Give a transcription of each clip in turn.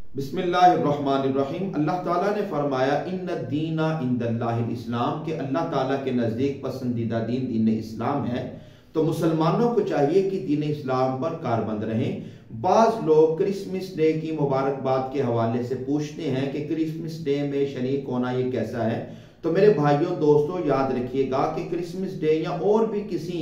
बिस्मिल्लाहिर्रहमानिर्रहीम। अल्लाह ताला ने फरमाया इन्ना दीना इंदल्लाहिल इस्लाम, के अल्लाह ताला के नज़दीक पसंदीदा दीन दीन इस्लाम है। तो मुसलमानों को चाहिए कि दीन इस्लाम पर कारबंद रहें। बाज़ लोग क्रिसमस डे की मुबारकबाद के हवाले से पूछते हैं कि क्रिसमस डे में शरीक होना ये कैसा है। तो मेरे भाइयों दोस्तों याद रखिएगा कि क्रिसमस डे या और भी किसी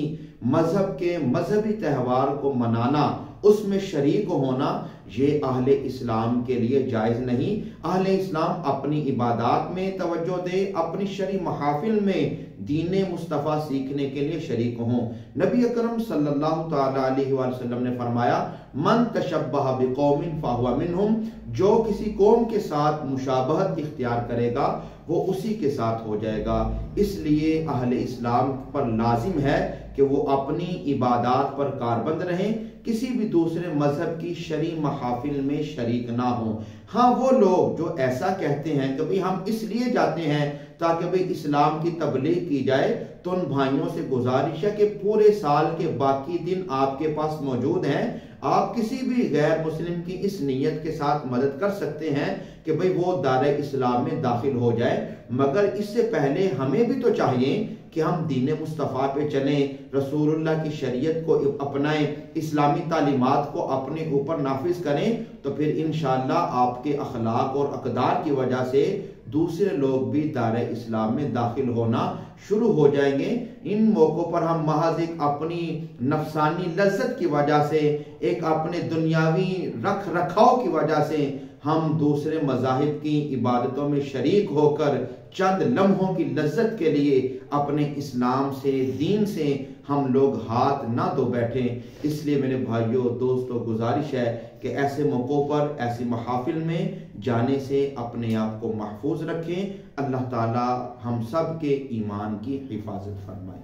मजहब के मजहबी त्यौहार को मनाना, उसमें शरीक होना, ये अहले इस्लाम के लिए जायज नहीं। अहले इस्लाम अपनी इबादत में तवज्जो दे, अपनी शरी महफिल में दीन मुस्तफ़ा सीखने के लिए शरीक हों। नबी अकरम सल्लल्लाहु ताला अलैहि वसल्लम ने फरमाया मन तशब्बह बिकौमिन फहुवा मिनहुम, जो किसी कौम के साथ मुशाबहत इख्तियार करेगा वो उसी के साथ हो जाएगा। इसलिए अहले इस्लाम पर लाजिम है कि वो अपनी इबादत पर कारबंद रहें, किसी भी दूसरे मजहब की शरी महफिल में शरीक ना हो। हाँ, वो लोग जो ऐसा कहते हैं कि भाई हम इसलिए जाते हैं ताकि भाई इस्लाम की तबलीग की जाए, तो उन भाइयों से गुजारिश है कि पूरे साल के बाकी दिन आपके पास मौजूद हैं, आप किसी भी गैर मुस्लिम की इस नीयत के साथ मदद कर सकते हैं कि भाई वो दायरे इस्लाम में दाखिल हो जाए। मगर इससे पहले हमें भी तो चाहिए कि हम दीन मुस्तफ़ा पे चलें, रसूलुल्लाह की शरीयत को अपनाएं, इस्लामी तालीमात को अपने ऊपर नाफिज करें। तो फिर इंशाअल्लाह आपके अखलाक और अक़दार की वजह से दूसरे लोग भी दायरे इस्लाम में दाखिल होना शुरू हो जाएंगे। इन मौक़ों पर हम महज एक अपनी नफसानी लज्जत की वजह से, एक अपने दुनियावी रख रखाव की वजह से हम दूसरे मज़ाहिब की इबादतों में शरीक होकर चंद लम्हों की लज्जत के लिए अपने इस्लाम से, दीन से हम लोग हाथ ना धो बैठें। इसलिए मेरे भाइयों दोस्तों गुजारिश है कि ऐसे मौक़ों पर, ऐसी महफिल में जाने से अपने आप को महफूज रखें। अल्लाह ताला हम सब के ईमान की हिफाजत फरमाए।